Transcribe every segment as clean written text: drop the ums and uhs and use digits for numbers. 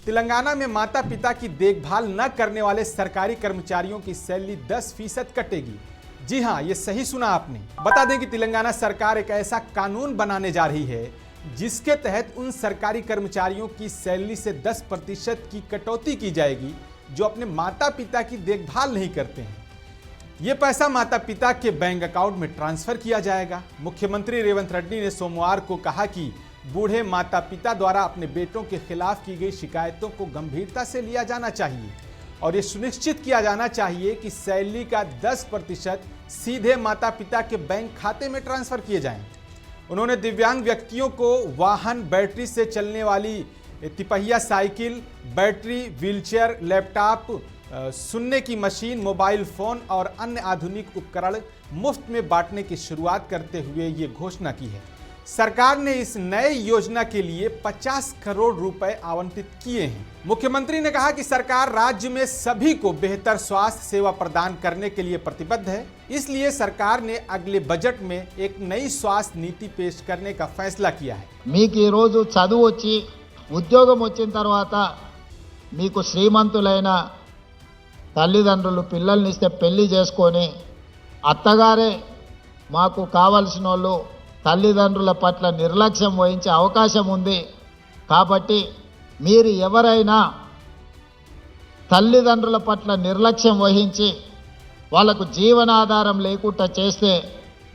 तेलंगाना में माता पिता की देखभाल न करने वाले सरकारी कर्मचारियों की सैलरी 10% कटेगी। जी हां, ये सही सुना आपने। बता दें कि तेलंगाना सरकार एक ऐसा कानून बनाने जा रही है जिसके तहत उन सरकारी कर्मचारियों की सैलरी से 10% की कटौती की जाएगी जो अपने माता पिता की देखभाल नहीं करते हैं। ये पैसा माता पिता के बैंक अकाउंट में ट्रांसफर किया जाएगा। मुख्यमंत्री रेवंत रेड्डी ने सोमवार को कहा कि बूढ़े माता पिता द्वारा अपने बेटों के खिलाफ की गई शिकायतों को गंभीरता से लिया जाना चाहिए और ये सुनिश्चित किया जाना चाहिए कि सैलरी का 10% सीधे माता पिता के बैंक खाते में ट्रांसफर किए जाएं। उन्होंने दिव्यांग व्यक्तियों को वाहन, बैटरी से चलने वाली तिपहिया साइकिल, बैटरी, व्हीलचेयर, लैपटॉप, सुनने की मशीन, मोबाइल फोन और अन्य आधुनिक उपकरण मुफ्त में बांटने की शुरुआत करते हुए ये घोषणा की है। सरकार ने इस नए योजना के लिए 50 करोड़ रुपए आवंटित किए हैं। मुख्यमंत्री ने कहा कि सरकार राज्य में सभी को बेहतर स्वास्थ्य सेवा प्रदान करने के लिए प्रतिबद्ध है, इसलिए सरकार ने अगले बजट में एक नई स्वास्थ्य नीति पेश करने का फैसला किया है। మీకు ఈ రోజు చదువు వచ్చి ఉద్యోగం వచ్చిన తర్వాత మీకు శ్రీమంతులైన తల్లిదండ్రులు పిల్లల్ని ఇస్తే పెళ్లి చేసుకొని అత్తగారే మాకు కావాల్సిన వాళ్ళు తల్లిదండ్రుల పట్ల నిర్లక్ష్యం వహించే అవకాశం ఉంది। కాబట్టి మీరు ఎవరైనా తల్లిదండ్రుల పట్ల నిర్లక్ష్యం వహించి వాళ్ళకు జీవనాధారం లేకుండా చేస్తే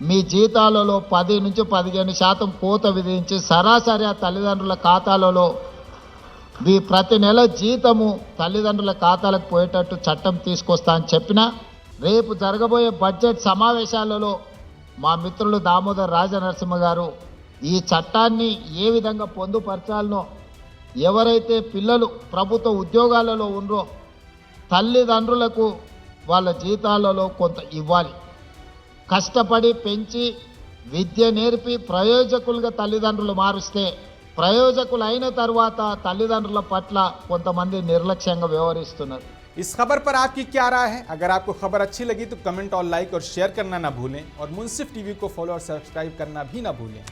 మీ జీతాలలో 10 నుంచి 15% కోత విధించి సరాసరి ఆ తల్లిదండ్రుల ఖాతాలలో మీ ప్రతి నెల జీతము తల్లిదండ్రుల ఖాతాలకు పోయేటట్టు చట్టం తీసుకొస్తా అని చెప్పిన రేపు జరగబోయే బడ్జెట్ సమావేశాలలో మా మిత్రులు దామోదర్ రాజనరసింహ గారు ఈ చట్టాన్ని ఏ విధంగా పొందుపరచాలనో, ఎవరైతే పిల్లలు ప్రభుత్వ ఉద్యోగాలలో ఉన్నారో తల్లిదండ్రులకు వాళ్ళ జీతాలలో కొంత ఇవ్వాలి। కష్టపడి పెంచి విద్య నేర్పి ప్రయోజకులుగా తల్లిదండ్రులు మారుస్తే ప్రయోజకులు అయిన తర్వాత తల్లిదండ్రుల పట్ల కొంతమంది నిర్లక్ష్యంగా వ్యవహరిస్తున్నారు। इस खबर पर आपकी क्या राय है? अगर आपको खबर अच्छी लगी तो कमेंट और लाइक और शेयर करना ना भूलें और मुंसिफ टीवी को फॉलो और सब्सक्राइब करना भी ना भूलें।